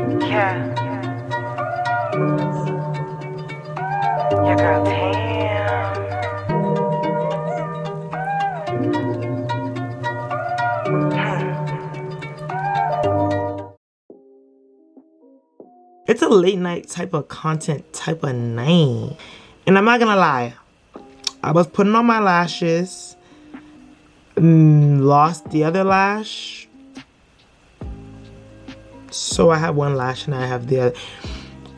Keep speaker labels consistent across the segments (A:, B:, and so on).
A: Yeah, your girl Tam.
B: It's a late night type of content type of night. And I'm not gonna lie, I was putting on my lashes, lost the other lash. So I have one lash and I have the other.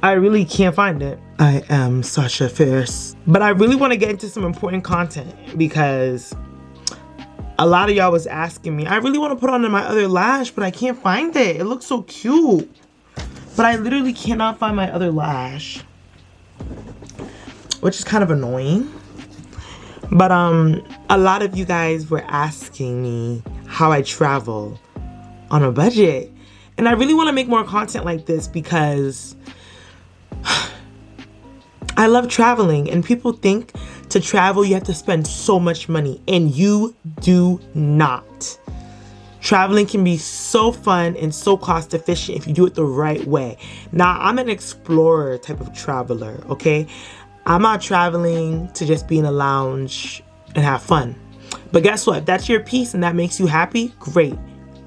B: I really can't find it. I am Sasha Fierce. But I really want to get into some important content because a lot of y'all was asking me. I really want to put on my other lash, but I can't find it. It looks so cute. But I literally cannot find my other lash, which is kind of annoying. But a lot of you guys were asking me how I travel on a budget. And I really want to make more content like this because I love traveling, and people think to travel you have to spend so much money, and you do not. Traveling can be so fun and so cost efficient if you do it the right way. Now, I'm an explorer type of traveler, okay? I'm not traveling to just be in a lounge and have fun. But guess what? If that's your piece and that makes you happy, great.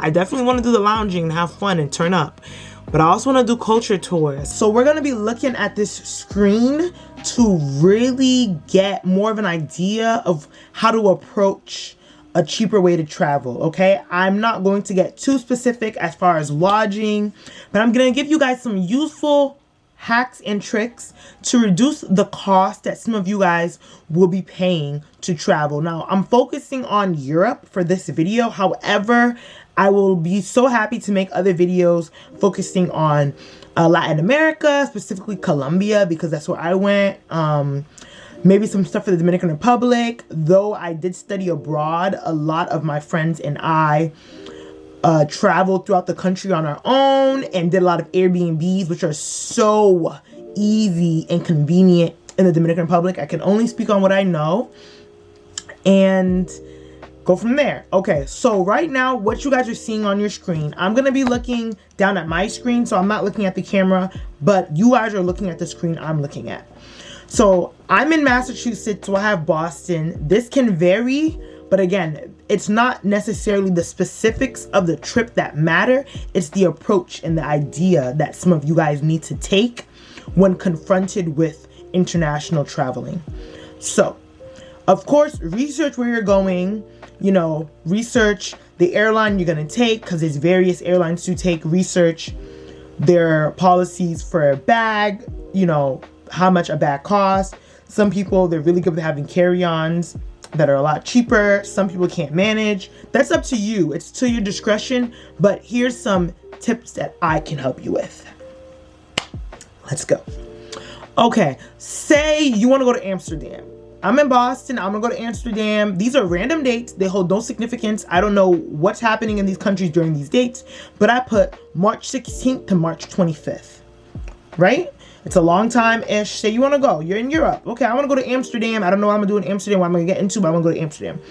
B: I definitely want to do the lounging and have fun and turn up. But I also want to do culture tours. So we're going to be looking at this screen to really get more of an idea of how to approach a cheaper way to travel, okay? I'm not going to get too specific as far as lodging, but I'm going to give you guys some useful hacks and tricks to reduce the cost that some of you guys will be paying to travel. Now, I'm focusing on Europe for this video. However, I will be so happy to make other videos focusing on Latin America, specifically Colombia, because that's where I went. Maybe some stuff for the Dominican Republic. Though I did study abroad, a lot of my friends and I traveled throughout the country on our own and did a lot of Airbnbs, which are so easy and convenient in the Dominican Republic. I can only speak on what I know and go from there. Okay, so right now, what you guys are seeing on your screen, I'm going to be looking down at my screen, so I'm not looking at the camera, but you guys are looking at the screen I'm looking at. So I'm in Massachusetts, so I have Boston. This can vary, but again, it's not necessarily the specifics of the trip that matter. It's the approach and the idea that some of you guys need to take when confronted with international traveling. So, of course, research where you're going, you know, research the airline you're going to take, because there's various airlines to take. Research their policies for a bag, you know, how much a bag costs. Some people, they're really good with having carry-ons that are a lot cheaper. Some people can't manage. That's up to you. It's to your discretion. But here's some tips that I can help you with. Let's go. Okay, say you want to go to Amsterdam. I'm in Boston. I'm gonna go to Amsterdam. These are random dates. They hold no significance. I don't know what's happening in these countries during these dates, but I put March 16th to March 25th, right? It's a long time-ish. Say you want to go. You're in Europe. Okay, I want to go to Amsterdam. I don't know what I'm going to do in Amsterdam, what I'm going to get into, but I want to go to Amsterdam.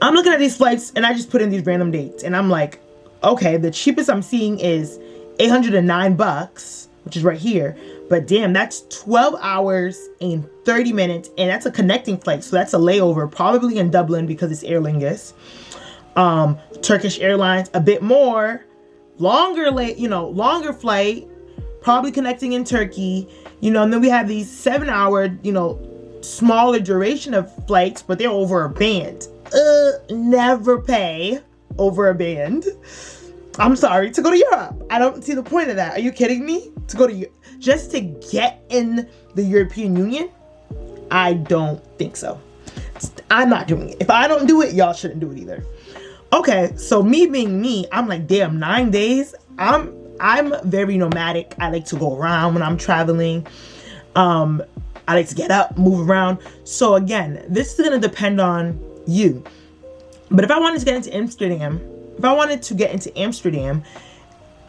B: I'm looking at these flights, and I just put in these random dates. And I'm like, okay, the cheapest I'm seeing is $809, which is right here. But damn, that's 12 hours and 30 minutes, and that's a connecting flight. So that's a layover, probably in Dublin because it's Aer Lingus. Turkish Airlines, a bit more. Longer flight. Probably connecting in Turkey, you know, and then we have these 7-hour, you know, smaller duration of flights, but they're over a band. Never pay over a band. I'm sorry, to go to Europe. I don't see the point of that. Are you kidding me? To go to Europe, just to get in the European Union? I don't think so. I'm not doing it. If I don't do it, y'all shouldn't do it either. Okay, so me being me, I'm like, damn, 9 days? I'm very nomadic. I like to go around when I'm traveling. I like to get up, move around. So again, this is going to depend on you. But if I wanted to get into Amsterdam,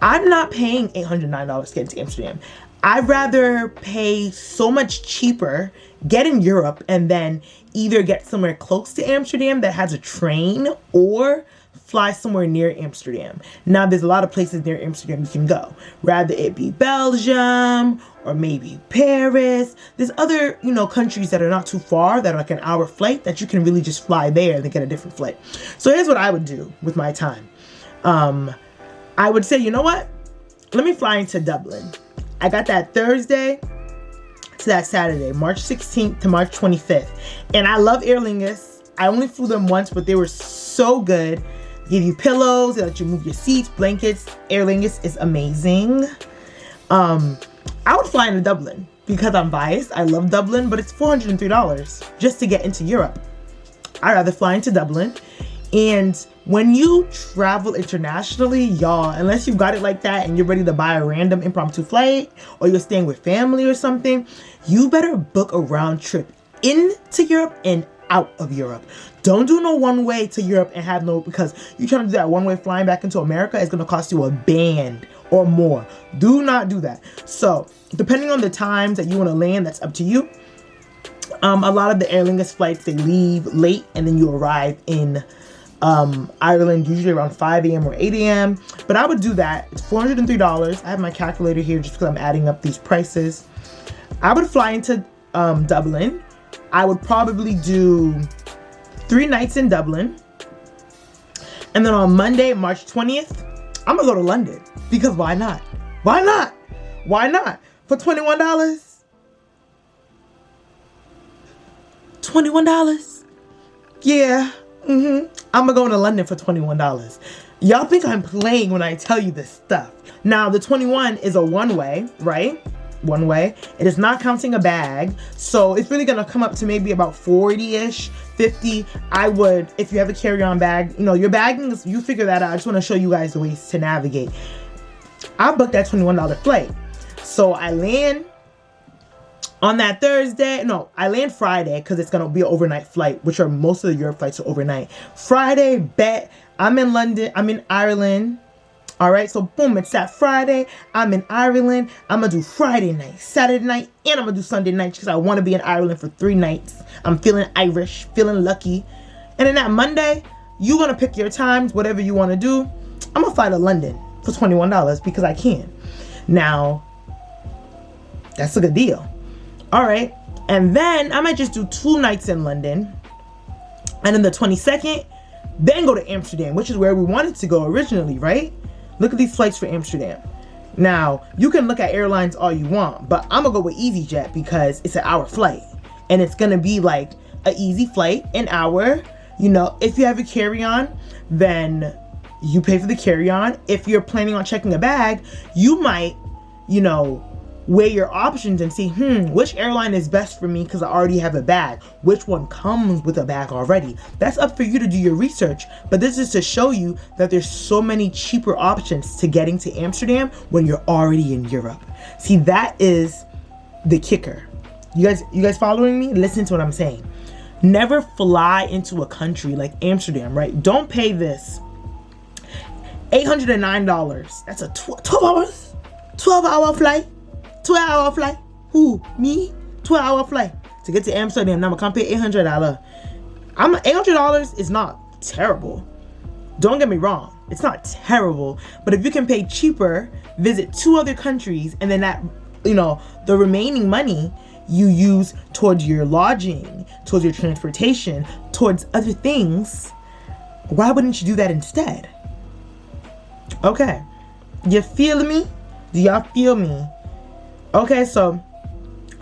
B: I'm not paying $809 to get into Amsterdam. I'd rather pay so much cheaper, get in Europe, and then either get somewhere close to Amsterdam that has a train, or fly somewhere near Amsterdam. Now, there's a lot of places near Amsterdam you can go. Rather it be Belgium or maybe Paris. There's other, countries that are not too far that are like an hour flight that you can really just fly there and then get a different flight. So here's what I would do with my time. I would say, you know what? Let me fly into Dublin. I got that Thursday to that Saturday, March 16th to March 25th. And I love Aer Lingus. I only flew them once, but they were so good. They give you pillows, they let you move your seats, blankets. Aer Lingus is amazing. I would fly into Dublin because I'm biased. I love Dublin, but it's $403 just to get into Europe. I'd rather fly into Dublin. And when you travel internationally, y'all, unless you've got it like that and you're ready to buy a random impromptu flight or you're staying with family or something, you better book a round trip into Europe and out of Europe. Don't do no one way to Europe and have no, because you're trying to do that one way flying back into America, it's going to cost you a band or more. Do not do that. So depending on the times that you want to land, that's up to you. A lot of the Aer Lingus flights, they leave late and then you arrive in Ireland usually around 5 a.m. or 8 a.m. But I would do that. It's $403. I have my calculator here just because I'm adding up these prices. I would fly into Dublin. I would probably do 3 nights in Dublin. And then on Monday, March 20th, I'm gonna go to London. Because why not? Why not? Why not? For $21? $21? Yeah. I'm gonna go to London for $21. Y'all think I'm playing when I tell you this stuff. Now, the 21 is a one-way, right? One way. It is not counting a bag. So it's really gonna come up to maybe about 40-ish, 50. I would, if you have a carry-on bag, your bagging is, you figure that out. I just wanna show you guys the ways to navigate. I booked that $21 flight. So I land on that Thursday. No, I land Friday because it's gonna be an overnight flight, which are most of the Europe flights are overnight. Friday, bet. I'm in London. I'm in Ireland. All right, so boom, it's that Friday. I'm in Ireland. I'm gonna do Friday night, Saturday night, and I'm gonna do Sunday night because I want to be in Ireland for 3 nights. I'm feeling Irish, feeling lucky. And then that Monday, you're gonna pick your times, whatever you want to do. I'm gonna fly to London for $21 because I can. Now, that's a good deal. All right, and then I might just do 2 nights in London, and then the 22nd, then go to Amsterdam, which is where we wanted to go originally, right? Look at these flights for Amsterdam. Now, you can look at airlines all you want, but I'm gonna go with EasyJet because it's an hour flight, and it's gonna be like an easy flight, an hour. If you have a carry-on, then you pay for the carry-on. If you're planning on checking a bag, you might, weigh your options and see, which airline is best for me because I already have a bag. Which one comes with a bag already? That's up for you to do your research. But this is to show you that there's so many cheaper options to getting to Amsterdam when you're already in Europe. See, that is the kicker. You guys following me? Listen to what I'm saying. Never fly into a country like Amsterdam, right? Don't pay this $809. That's a 12-hour flight. 12-hour flight. Who? Me? 12-hour flight to get to Amsterdam. Now I'm gonna pay $800. $800 is not terrible. Don't get me wrong. It's not terrible. But if you can pay cheaper, visit 2 other countries, and then that, the remaining money you use towards your lodging, towards your transportation, towards other things, why wouldn't you do that instead? Okay. You feel me? Do y'all feel me? Okay, so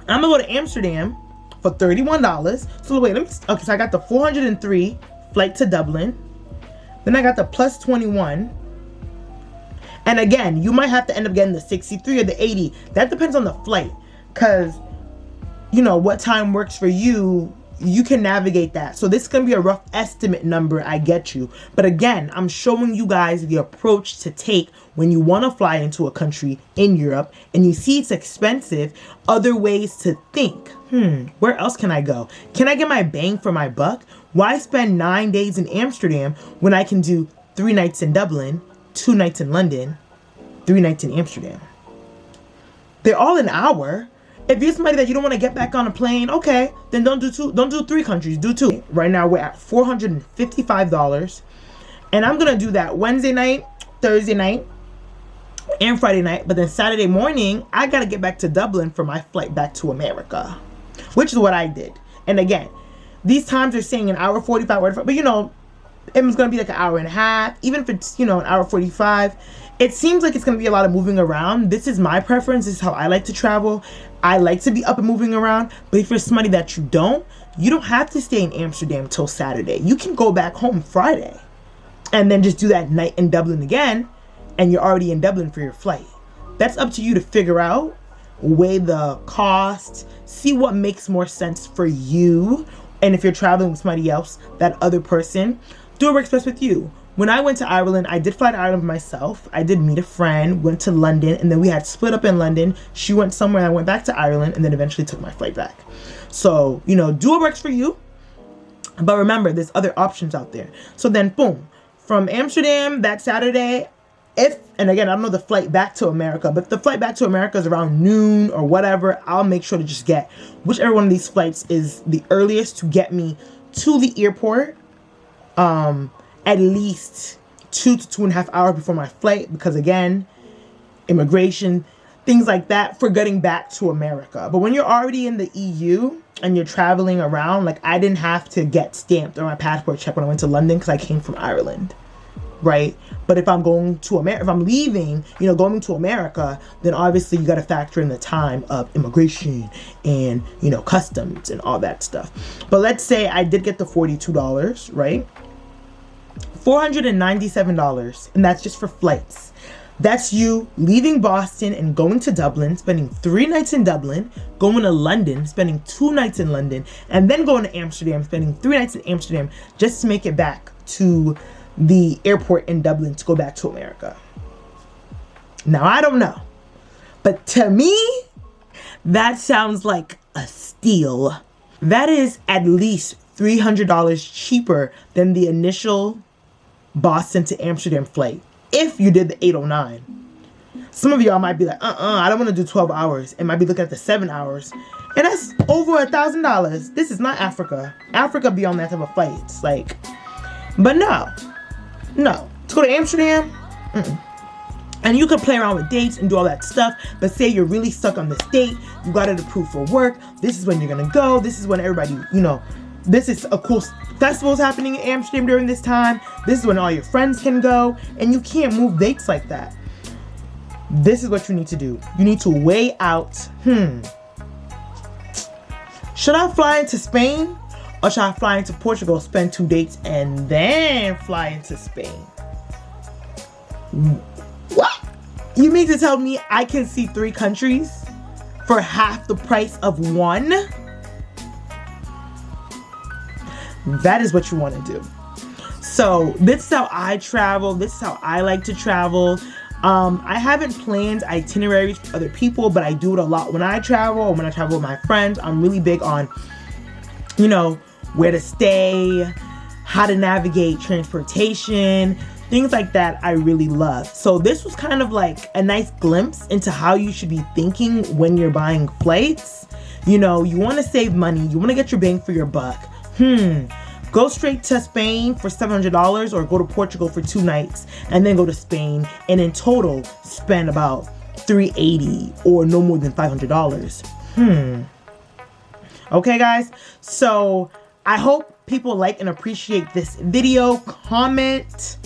B: I'm gonna go to Amsterdam for $31. So wait, so I got the 403 flight to Dublin. Then I got the plus 21. And again, you might have to end up getting the 63 or the 80. That depends on the flight. Because, what time works for you, you can navigate that. So this is going to be a rough estimate number, I get you. But again, I'm showing you guys the approach to take when you want to fly into a country in Europe and you see it's expensive, other ways to think. Where else can I go? Can I get my bang for my buck? Why spend 9 days in Amsterdam when I can do 3 nights in Dublin, 2 nights in London, 3 nights in Amsterdam? They're all an hour. If you're somebody that you don't want to get back on a plane, okay, then don't do 3 countries, do 2. Right now we're at $455. And I'm gonna do that Wednesday night, Thursday night, and Friday night. But then Saturday morning, I gotta get back to Dublin for my flight back to America, which is what I did. And again, these times are saying an hour 45, but you know, it's gonna be like an hour and a half. Even if it's, you know, an hour 45, it seems like it's gonna be a lot of moving around. This is my preference. This is how I like to travel. I like to be up and moving around. But if you're somebody that you don't have to stay in Amsterdam till Saturday. You can go back home Friday and then just do that night in Dublin again, and you're already in Dublin for your flight. That's up to you to figure out, weigh the cost, see what makes more sense for you. And if you're traveling with somebody else, that other person, do what works best with you. When I went to Ireland, I did fly to Ireland myself. I did meet a friend, went to London, and then we had split up in London. She went somewhere, and I went back to Ireland, and then eventually took my flight back. So, you know, do what works for you. But remember, there's other options out there. So then, boom, from Amsterdam that Saturday, and again, I don't know the flight back to America, but if the flight back to America is around noon or whatever, I'll make sure to just get whichever one of these flights is the earliest to get me to the airport, at least 2 to 2.5 hours before my flight, because again, immigration, things like that for getting back to America. But when you're already in the EU and you're traveling around, like I didn't have to get stamped or my passport checked when I went to London because I came from Ireland, right? But if I'm going to America, if I'm leaving, you know, going to America, then obviously you got to factor in the time of immigration and, you know, customs and all that stuff. But let's say I did get the $42, right? $497, and that's just for flights. That's you leaving Boston and going to Dublin, spending 3 nights in Dublin, going to London, spending 2 nights in London, and then going to Amsterdam, spending 3 nights in Amsterdam just to make it back to the airport in Dublin to go back to America. Now, I don't know, but to me, that sounds like a steal. That is at least $300 cheaper than the initial Boston to Amsterdam flight if you did the 809. Some of y'all might be like, I don't want to do 12 hours, and might be looking at the 7 hours, and that's over $1,000. This is not Africa. Africa be on that type of flights, like, but no, to go to Amsterdam, and you could play around with dates and do all that stuff, but say you're really stuck on this date, you got it approved for work, this is when you're gonna go, this is when everybody, you know, this is a cool festival's happening in Amsterdam during this time, this is when all your friends can go, and you can't move dates like that. This is what you need to do. You need to weigh out, should I fly into Spain, or should I fly into Portugal, spend 2 dates, and then fly into Spain? What? You mean to tell me I can see 3 countries for half the price of 1? That is what you want to do. So this is how I travel. This is how I like to travel. I haven't planned itineraries for other people, but I do it a lot when I travel, or when I travel with my friends. I'm really big on, you know, where to stay, how to navigate transportation, things like that I really love. So this was kind of like a nice glimpse into how you should be thinking when you're buying flights. You know, you want to save money. You want to get your bang for your buck. Go straight to Spain for $700, or go to Portugal for 2 nights and then go to Spain, and in total spend about $380 or no more than $500. Okay, guys. So I hope people like and appreciate this video. Comment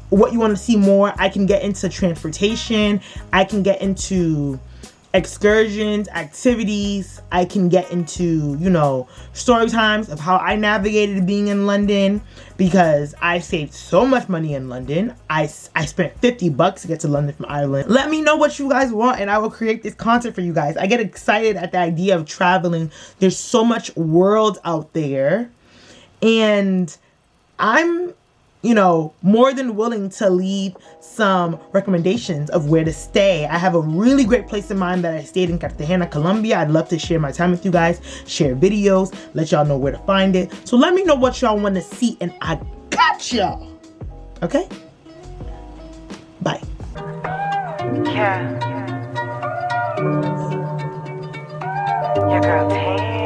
B: what you want to see more. I can get into transportation. I can get into excursions, activities. I can get into, you know, story times of how I navigated being in London, because I saved so much money in London. I spent $50 to get to London from Ireland. Let me know what you guys want, and I will create this content for you guys. I get excited at the idea of traveling. There's so much world out there, and I'm, you know, more than willing to leave some recommendations of where to stay. I have a really great place in mind that I stayed in Cartagena, Colombia. I'd love to share my time with you guys, share videos, let y'all know where to find it. So let me know what y'all want to see, and I got y'all. Okay? Bye.
A: Yeah. Your girl, Tam.